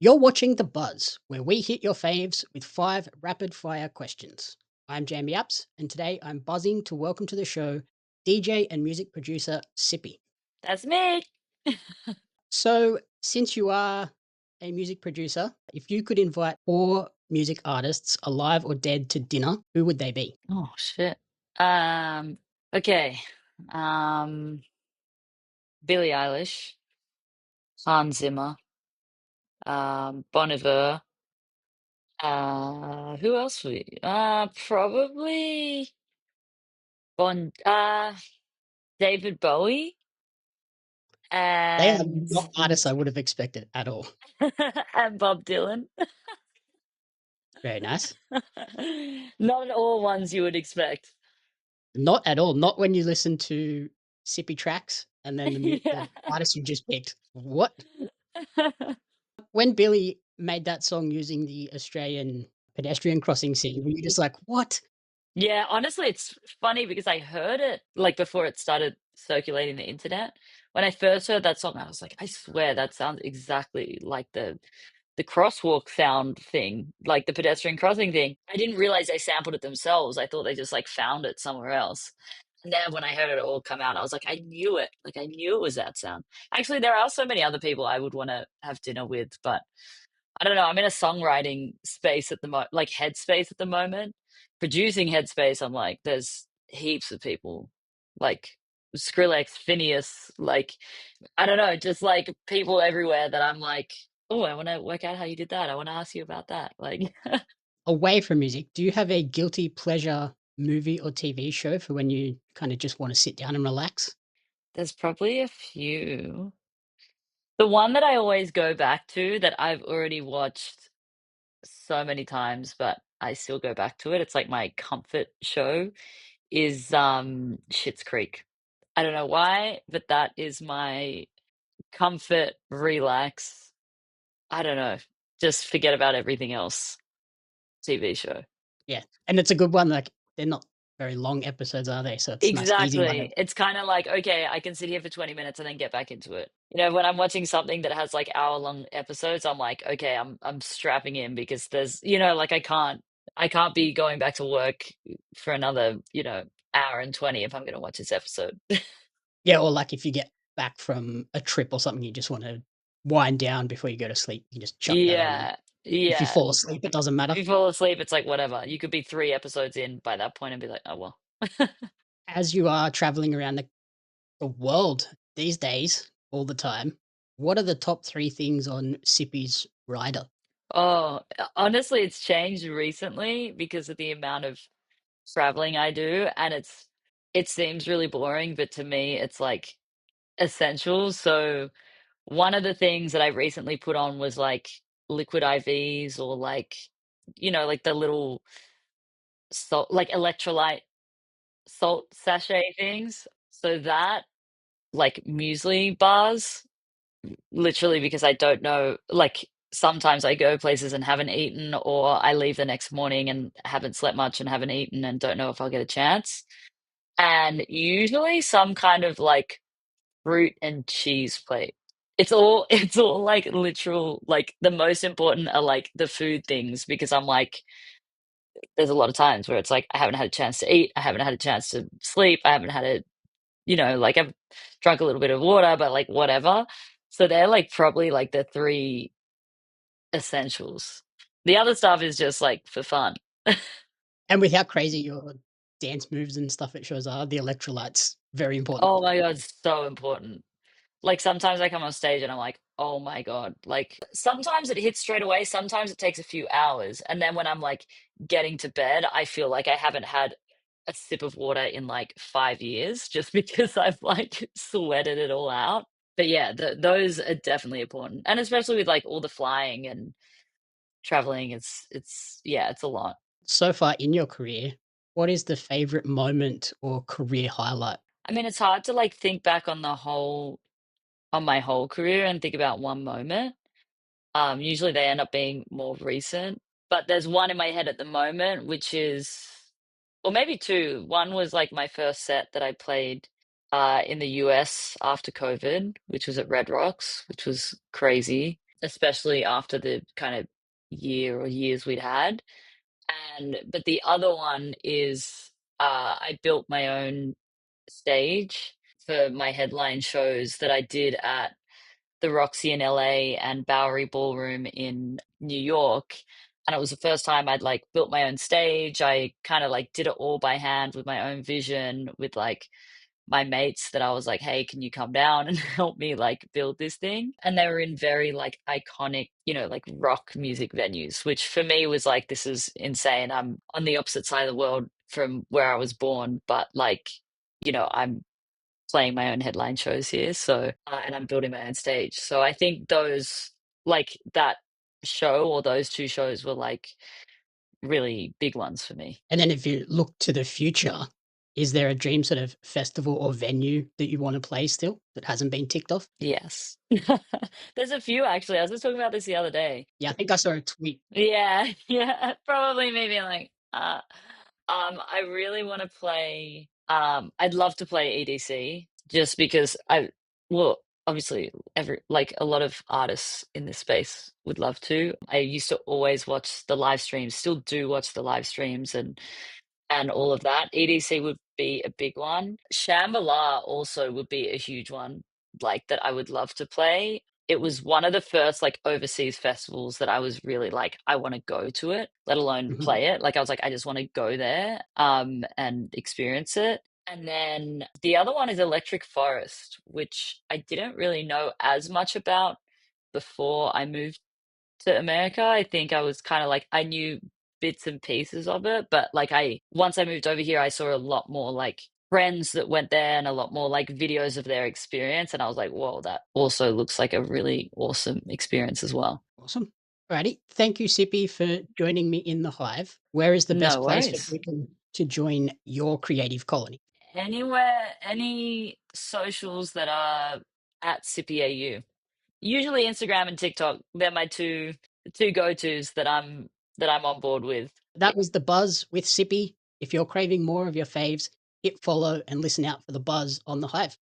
You're watching The Buzz, where we hit your faves with 5 rapid fire questions. I'm Jamie Apps, and today I'm buzzing to welcome to the show DJ and music producer Sippy. That's me. So, since you are a music producer, if you could invite 4 music artists, alive or dead, to dinner, who would they be? Oh shit. Um, okay. Um, Billie Eilish, Hans Zimmer, Bon Iver. Who else would we? Probably Bon. David Bowie They are and not artists I would have expected at all. and Bob Dylan. Very nice. Not all ones you would expect. Not at all. Not when you listen to Sippy tracks and then Yeah. the artist you just picked. What? When Billy made that song using the Australian pedestrian crossing scene, were you just like, "What?" Yeah, honestly, it's funny because I heard it like before it started circulating the internet. When I first heard that song, I was like, I swear that sounds exactly like the crosswalk sound thing, like the pedestrian crossing thing. I didn't realize they sampled it themselves. I thought they just like found it somewhere else. And then when I heard it all come out, I was like, I knew it. Like I knew it was that sound. Actually, there are so many other people I would want to have dinner with, but I don't know. I'm in a songwriting space at the moment, like headspace at the moment. Producing headspace, I'm like, there's heaps of people, like Skrillex, Phineas, like I don't know, just like people everywhere that I'm like, oh, I want to work out how you did that. I want to ask you about that. Like, Away from music, do you have a guilty pleasure movie or TV show for when you kinda just wanna sit down and relax? there's probably a few. The one that I always go back to that I've already watched so many times, but I still go back to it. It's like my comfort show is Schitt's Creek. I don't know why, but that is my comfort, relax. I don't know. Just forget about everything else TV show. Yeah, and it's a good one, like, they're not very long episodes, are they? So it's a nice easy one to. Exactly. It's kind of like, okay, I can sit here for 20 minutes and then get back into it. You know, when I'm watching something that has like hour-long episodes, I'm like, okay, I'm strapping in because there's, like I can't be going back to work for another, hour and 20 if I'm going to watch this episode. Yeah, or like if you get back from a trip or something, you just wanna wind down before you go to sleep, you just chuck that on, and Yeah. if you Yeah. fall asleep, it doesn't matter. If you fall asleep, it's like whatever. You could be 3 episodes in by that point and be like, "Oh, well." As you are traveling around the world these days, all the time, what are the top 3 things on Sippy's rider? Oh, honestly, it's changed recently because of the amount of traveling I do, and it seems really boring, but to me, it's, like, essential. So, one of the things that I recently put on was, like, liquid IVs or, like, like the little salt like, electrolyte salt sachet things. So that, like, muesli bars. Literally, because I don't know, like, sometimes I go places and haven't eaten, or I leave the next morning and haven't slept much and haven't eaten and don't know if I'll get a chance. And usually some kind of like fruit and cheese plate. It's all like literal, like the most important are like the food things because I'm like, there's a lot of times where it's like I haven't had a chance to eat, I haven't had a chance to sleep, I haven't had a like I've drunk a little bit of water, but like whatever. So they're like probably like the 3 essentials. The other stuff is just like for fun. And with how crazy your dance moves and stuff it shows are, the electrolytes, very important. Oh my god, so important. Like sometimes I come on stage and I'm like, "Oh my god." Like sometimes it hits straight away, sometimes it takes a few hours. And then when I'm like getting to bed, I feel like I haven't had a sip of water in like 5 years just because I've like sweated it all out. But yeah, those are definitely important. And especially with like all the flying and traveling, it's yeah, it's a lot. So far in your career, what is the favorite moment or career highlight? I mean, it's hard to like think back on my whole career and think about one moment. Usually they end up being more recent, but there's one in my head at the moment, which is, or maybe two. One was like my first set that I played in the US after COVID, which was at Red Rocks, which was crazy. especially after the kind of year or years we'd had. And but the other one is, I built my own stage for my headline shows that I did at the Roxy in LA and Bowery Ballroom in New York. And it was the first time I'd like built my own stage. I kind of like did it all by hand with my own vision, with like my mates that I was like, "Hey, can you come down and help me like build this thing?" And they were in very like iconic, like rock music venues, which for me was like, this is insane. I'm on the opposite side of the world from where I was born, but like, I'm playing my own headline shows here. So, and I'm building my own stage. So I think like that show or those two shows were like really big ones for me. And then if you look to the future, is there a dream sort of festival or venue that you wanna play still that hasn't been ticked off? Yes. There's a few actually. I was just talking about this the other day. Yeah, I think I saw a tweet. Yeah, yeah, probably maybe like, I really wanna play, I'd love to play EDC just because well, obviously like a lot of artists in this space would love to. I used to always watch the live streams, still do watch the live streams and all of that. EDC would be a big one. Shambhala also would be a huge one, like, that I would love to play. It was one of the first, like, overseas festivals that I was really like, "I wanna go to it, let alone Mhm. play it." Like, I was like, "I just wanna go there, and experience it." And then the other one is Electric Forest, which I didn't really know as much about before I moved to America. I think I was kinda like I knew bits and pieces of it, but, like, I once I moved over here, I saw a lot more, like, friends that went there and a lot more, like, videos of their experience, and I was like, "Whoa, that also looks like a really awesome experience as well." Awesome. Alrighty. Thank you, Sippy, for joining me in the hive. Where is the best No place for worries. people to join your creative colony? Anywhere, any socials that are at Sippy AU. Usually Instagram and TikTok, they're my 2 go-tos that I'm on board with. That was The Buzz with Sippy. If you're craving more of your faves, hit follow and listen out for The Buzz on the hive.